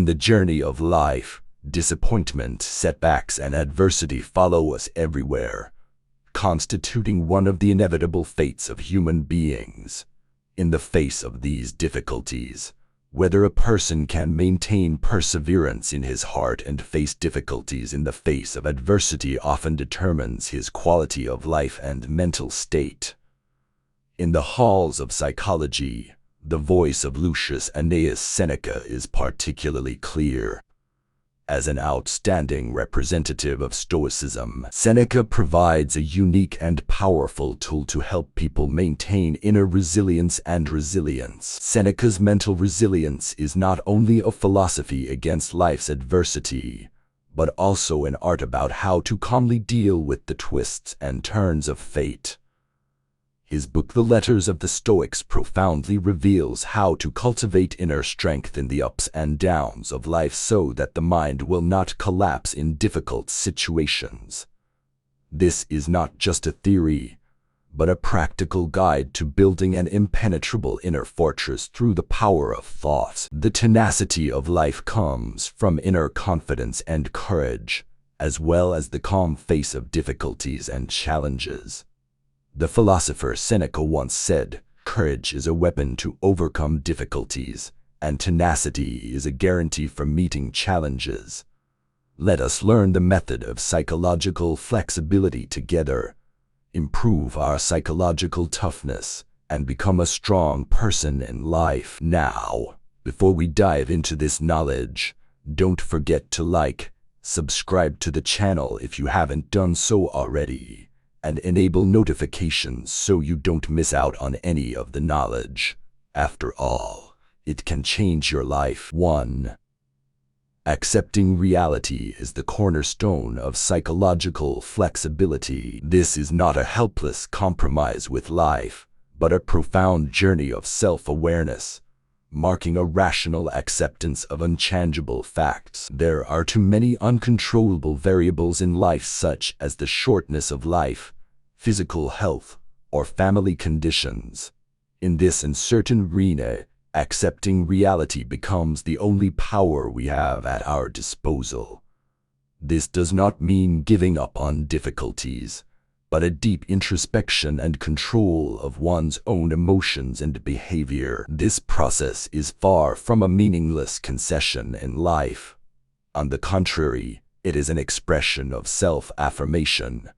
the journey of life, disappointment, setbacks, and adversity follow us everywhere, constituting one of the inevitable fates of human beings. In the face of these difficulties, whether a person can maintain perseverance in his heart and face difficulties in the face of adversity often determines his quality of life and mental state. In the halls of psychology, the voice of Lucius Annaeus Seneca is particularly clear. As an outstanding representative of Stoicism, Seneca provides a unique and powerful tool to help people maintain inner resilience and resilience. Seneca's mental resilience is not only a philosophy against life's adversity, but also an art about how to calmly deal with the twists and turns of fate. His book, The Letters of the Stoics, profoundly reveals how to cultivate inner strength in the ups and downs of life so that the mind will not collapse in difficult situations. This is not just a theory, but a practical guide to building an impenetrable inner fortress through the power of thought. The tenacity of life comes from inner confidence and courage, as well as the calm face of difficulties and challenges. The philosopher Seneca once said, "Courage is a weapon to overcome difficulties, and tenacity is a guarantee for meeting challenges." Let us learn the method of psychological flexibility together, improve our psychological toughness, and become a strong person in life. Now, before we dive into this knowledge, don't forget to like, subscribe to the channel if you haven't done so already, and enable notifications so you don't miss out on any of the knowledge. After all, it can change your life. 1. Accepting reality is the cornerstone of psychological flexibility. This is not a helpless compromise with life, but a profound journey of self-awareness, marking a rational acceptance of unchangeable facts. There are too many uncontrollable variables in life, such as the shortness of life, physical health, or family conditions. In this uncertain arena, accepting reality becomes the only power we have at our disposal. This does not mean giving up on difficulties, but a deep introspection and control of one's own emotions and behavior. This process is far from a meaningless concession in life. On the contrary, it is an expression of self-affirmation.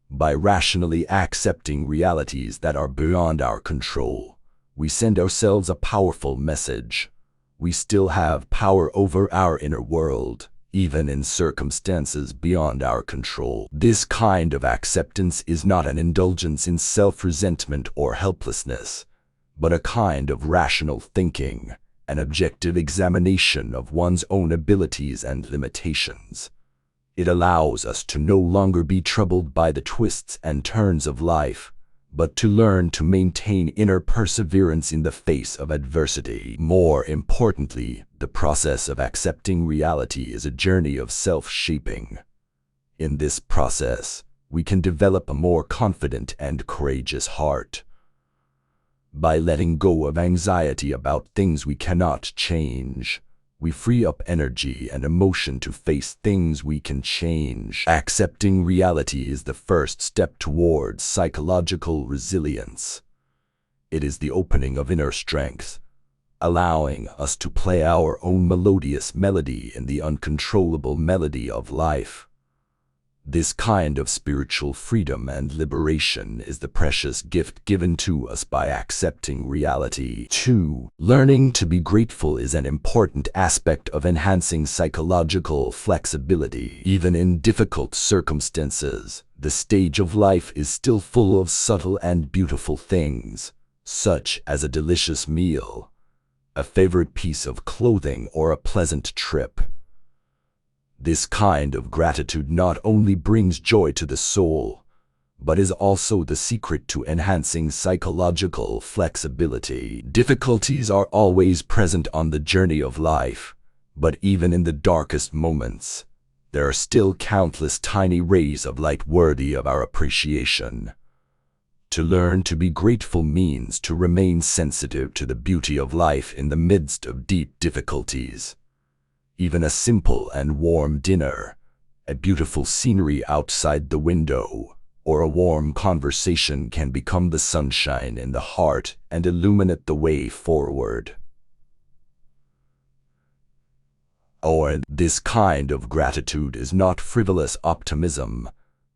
By rationally accepting realities that are beyond our control, we send ourselves a powerful message. We still have power over our inner world, even in circumstances beyond our control. This kind of acceptance is not an indulgence in self-resentment or helplessness, but a kind of rational thinking, an objective examination of one's own abilities and limitations. It allows us to no longer be troubled by the twists and turns of life, but to learn to maintain inner perseverance in the face of adversity. More importantly, the process of accepting reality is a journey of self-shaping. In this process, we can develop a more confident and courageous heart. By letting go of anxiety about things we cannot change, we free up energy and emotion to face things we can change. Accepting reality is the first step towards psychological resilience. It is the opening of inner strength, allowing us to play our own melodious melody in the uncontrollable melody of life. This kind of spiritual freedom and liberation is the precious gift given to us by accepting reality. 2. Learning to be grateful is an important aspect of enhancing psychological flexibility. Even in difficult circumstances, the stage of life is still full of subtle and beautiful things, such as a delicious meal, a favorite piece of clothing, or a pleasant trip. This kind of gratitude not only brings joy to the soul, but is also the secret to enhancing psychological flexibility. Difficulties are always present on the journey of life, but even in the darkest moments, there are still countless tiny rays of light worthy of our appreciation. To learn to be grateful means to remain sensitive to the beauty of life in the midst of deep difficulties. Even a simple and warm dinner, a beautiful scenery outside the window, or a warm conversation can become the sunshine in the heart and illuminate the way forward. Or this kind of gratitude is not frivolous optimism,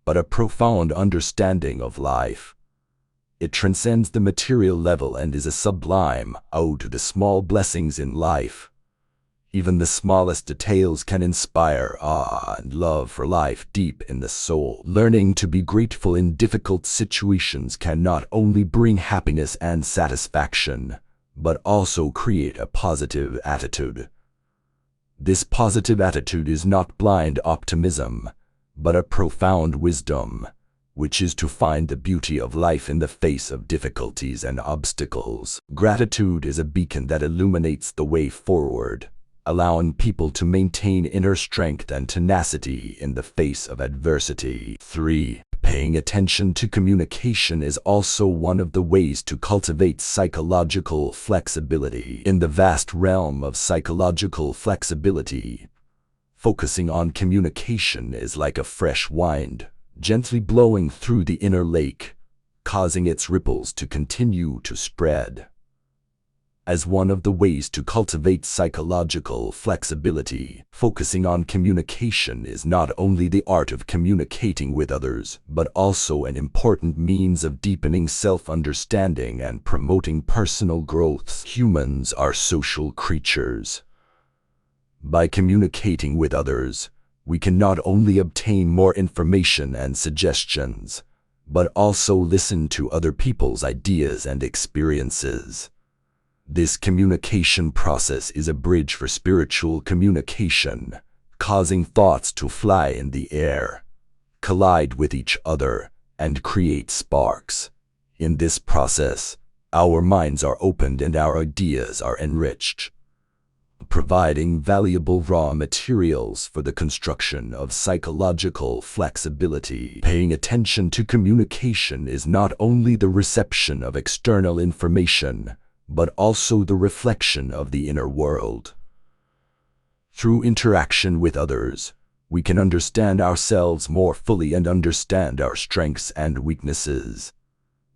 but a profound understanding of life. It transcends the material level and is a sublime ode to the small blessings in life. Even the smallest details can inspire awe and love for life deep in the soul. Learning to be grateful in difficult situations can not only bring happiness and satisfaction, but also create a positive attitude. This positive attitude is not blind optimism, but a profound wisdom, which is to find the beauty of life in the face of difficulties and obstacles. Gratitude is a beacon that illuminates the way forward, allowing people to maintain inner strength and tenacity in the face of adversity. 3. Paying attention to communication is also one of the ways to cultivate psychological flexibility. In the vast realm of psychological flexibility, focusing on communication is like a fresh wind, gently blowing through the inner lake, causing its ripples to continue to spread. As one of the ways to cultivate psychological flexibility, focusing on communication is not only the art of communicating with others, but also an important means of deepening self-understanding and promoting personal growth. Humans are social creatures. By communicating with others, we can not only obtain more information and suggestions, but also listen to other people's ideas and experiences. This communication process is a bridge for spiritual communication, causing thoughts to fly in the air, collide with each other, and create sparks. In this process, our minds are opened and our ideas are enriched, providing valuable raw materials for the construction of psychological flexibility. Paying attention to communication is not only the reception of external information, but also the reflection of the inner world. Through interaction with others, we can understand ourselves more fully and understand our strengths and weaknesses.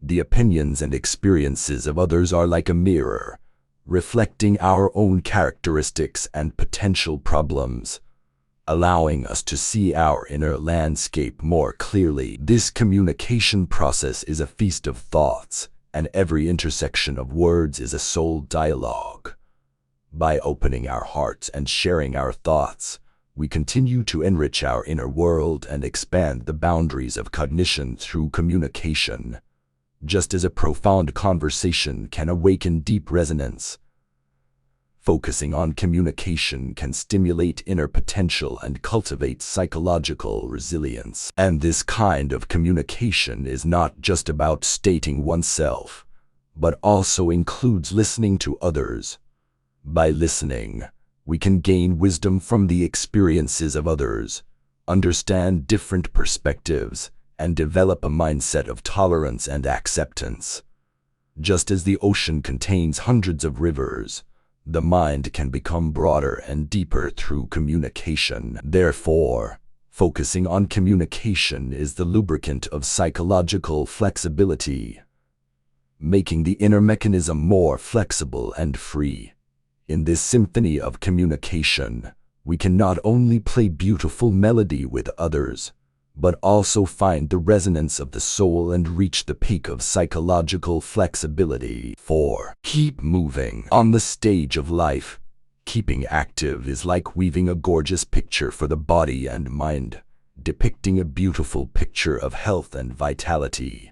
The opinions and experiences of others are like a mirror, reflecting our own characteristics and potential problems, allowing us to see our inner landscape more clearly. This communication process is a feast of thoughts, and every intersection of words is a soul dialogue. By opening our hearts and sharing our thoughts, we continue to enrich our inner world and expand the boundaries of cognition through communication. Just as a profound conversation can awaken deep resonance, focusing on communication can stimulate inner potential and cultivate psychological resilience. And this kind of communication is not just about stating oneself, but also includes listening to others. By listening, we can gain wisdom from the experiences of others, understand different perspectives, and develop a mindset of tolerance and acceptance. Just as the ocean contains hundreds of rivers, the mind can become broader and deeper through communication. Therefore, focusing on communication is the lubricant of psychological flexibility, making the inner mechanism more flexible and free. In this symphony of communication, we can not only play beautiful melody with others, but also find the resonance of the soul and reach the peak of psychological flexibility. 4. Keep moving. On the stage of life, keeping active is like weaving a gorgeous picture for the body and mind, depicting a beautiful picture of health and vitality.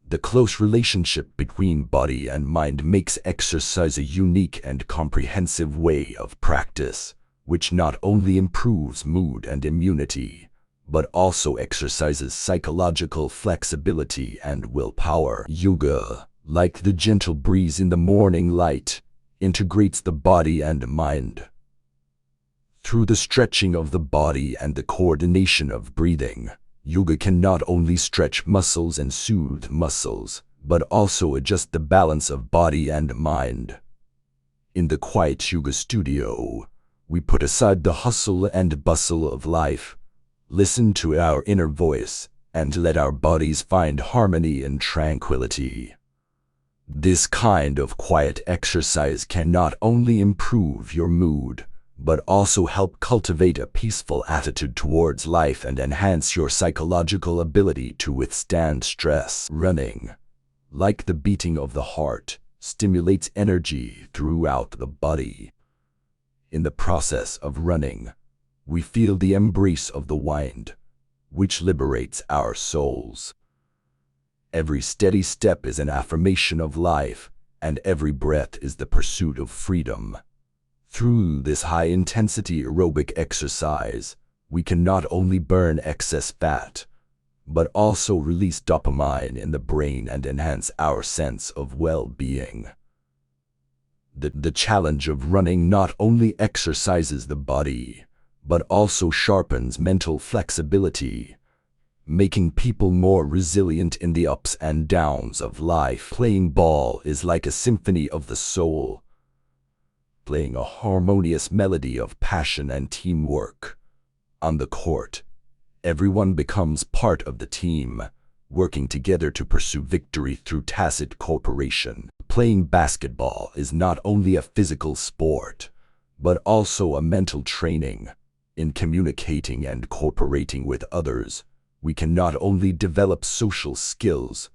The close relationship between body and mind makes exercise a unique and comprehensive way of practice, which not only improves mood and immunity, but also exercises psychological flexibility and willpower. Yoga, like the gentle breeze in the morning light, integrates the body and mind. Through the stretching of the body and the coordination of breathing, yoga can not only stretch muscles and soothe muscles, but also adjust the balance of body and mind. In the quiet yoga studio, we put aside the hustle and bustle of life, listen to our inner voice, and let our bodies find harmony and tranquility. This kind of quiet exercise can not only improve your mood, but also help cultivate a peaceful attitude towards life and enhance your psychological ability to withstand stress. Running, like the beating of the heart, stimulates energy throughout the body. In the process of running, we feel the embrace of the wind, which liberates our souls. Every steady step is an affirmation of life, and every breath is the pursuit of freedom. Through this high-intensity aerobic exercise, we can not only burn excess fat, but also release dopamine in the brain and enhance our sense of well-being. The challenge of running not only exercises the body, but also sharpens mental flexibility, making people more resilient in the ups and downs of life. Playing ball is like a symphony of the soul, playing a harmonious melody of passion and teamwork. On the court, everyone becomes part of the team, working together to pursue victory through tacit cooperation. Playing basketball is not only a physical sport, but also a mental training. In communicating and cooperating with others, we can not only develop social skills,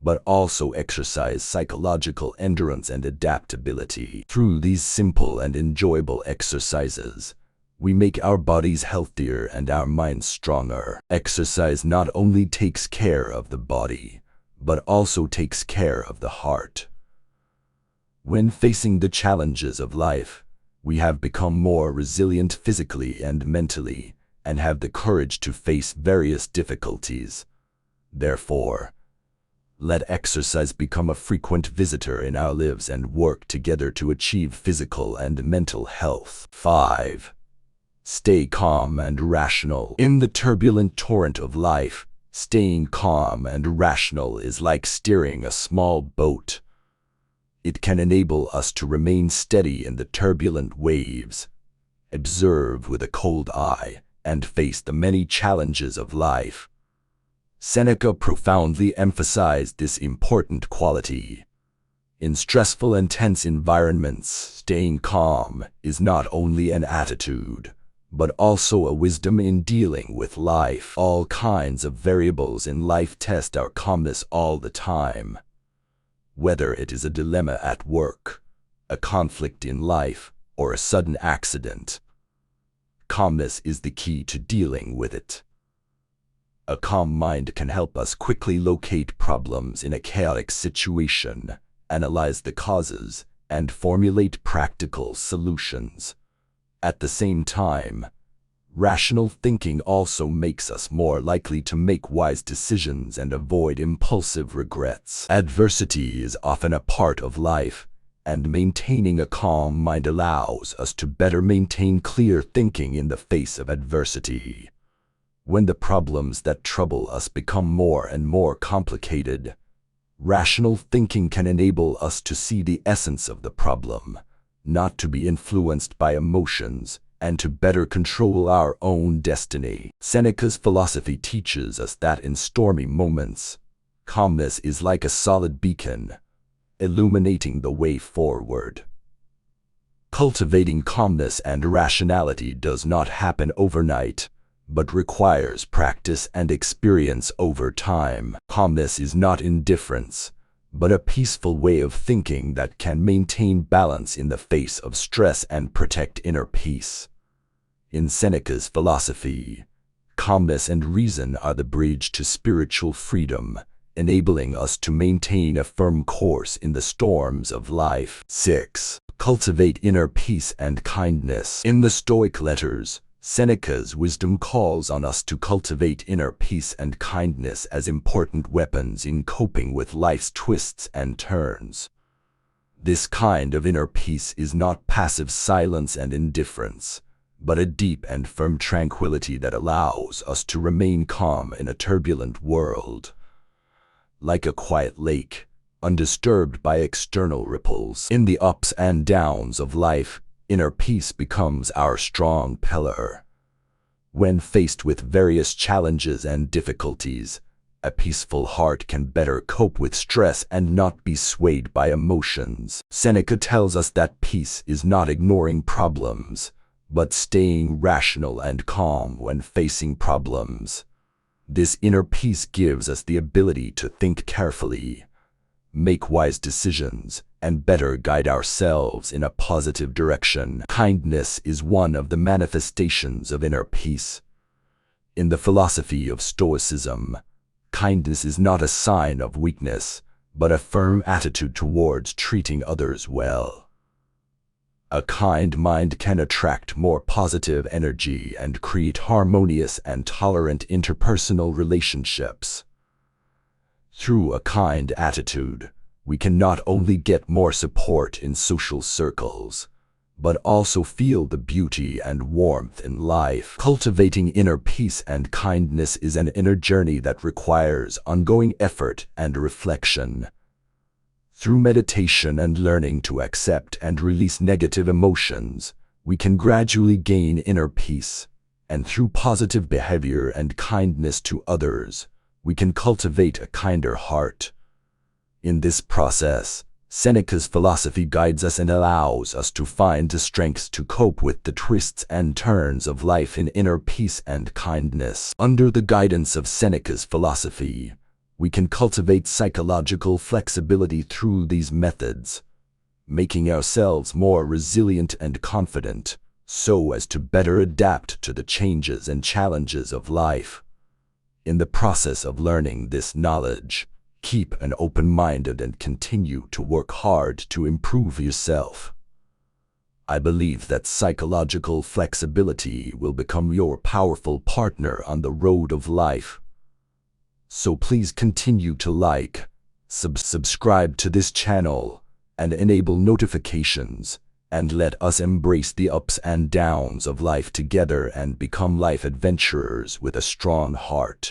but also exercise psychological endurance and adaptability. Through these simple and enjoyable exercises, we make our bodies healthier and our minds stronger. Exercise not only takes care of the body, but also takes care of the heart. When facing the challenges of life, we have become more resilient physically and mentally, and have the courage to face various difficulties. Therefore, let exercise become a frequent visitor in our lives and work together to achieve physical and mental health. 5. Stay calm and rational. In the turbulent torrent of life, staying calm and rational is like steering a small boat. It can enable us to remain steady in the turbulent waves, observe with a cold eye, and face the many challenges of life. Seneca profoundly emphasized this important quality. In stressful and tense environments, staying calm is not only an attitude, but also a wisdom in dealing with life. All kinds of variables in life test our calmness all the time. Whether it is a dilemma at work, a conflict in life, or a sudden accident, calmness is the key to dealing with it. A calm mind can help us quickly locate problems in a chaotic situation, analyze the causes, and formulate practical solutions. At the same time, rational thinking also makes us more likely to make wise decisions and avoid impulsive regrets. Adversity is often a part of life, and maintaining a calm mind allows us to better maintain clear thinking in the face of adversity. When the problems that trouble us become more and more complicated, rational thinking can enable us to see the essence of the problem, not to be influenced by emotions, and to better control our own destiny. Seneca's philosophy teaches us that in stormy moments, calmness is like a solid beacon, illuminating the way forward. Cultivating calmness and rationality does not happen overnight, but requires practice and experience over time. Calmness is not indifference, but a peaceful way of thinking that can maintain balance in the face of stress and protect inner peace. In Seneca's philosophy, calmness and reason are the bridge to spiritual freedom, enabling us to maintain a firm course in the storms of life. 6. Cultivate inner peace and kindness. In the Stoic letters, Seneca's wisdom calls on us to cultivate inner peace and kindness as important weapons in coping with life's twists and turns. This kind of inner peace is not passive silence and indifference, but a deep and firm tranquility that allows us to remain calm in a turbulent world. Like a quiet lake, undisturbed by external ripples. In the ups and downs of life, inner peace becomes our strong pillar. When faced with various challenges and difficulties, a peaceful heart can better cope with stress and not be swayed by emotions. Seneca tells us that peace is not ignoring problems, but staying rational and calm when facing problems. This inner peace gives us the ability to think carefully, make wise decisions, and better guide ourselves in a positive direction. Kindness is one of the manifestations of inner peace. In the philosophy of Stoicism, kindness is not a sign of weakness, but a firm attitude towards treating others well. A kind mind can attract more positive energy and create harmonious and tolerant interpersonal relationships. Through a kind attitude, we can not only get more support in social circles, but also feel the beauty and warmth in life. Cultivating inner peace and kindness is an inner journey that requires ongoing effort and reflection. Through meditation and learning to accept and release negative emotions, we can gradually gain inner peace. And through positive behavior and kindness to others, we can cultivate a kinder heart. In this process, Seneca's philosophy guides us and allows us to find the strength to cope with the twists and turns of life in inner peace and kindness. Under the guidance of Seneca's philosophy, we can cultivate psychological flexibility through these methods, making ourselves more resilient and confident, so as to better adapt to the changes and challenges of life. In the process of learning this knowledge, keep an open mind and continue to work hard to improve yourself. I believe that psychological flexibility will become your powerful partner on the road of life. So please continue to like, subscribe to this channel, and enable notifications, and let us embrace the ups and downs of life together and become life adventurers with a strong heart.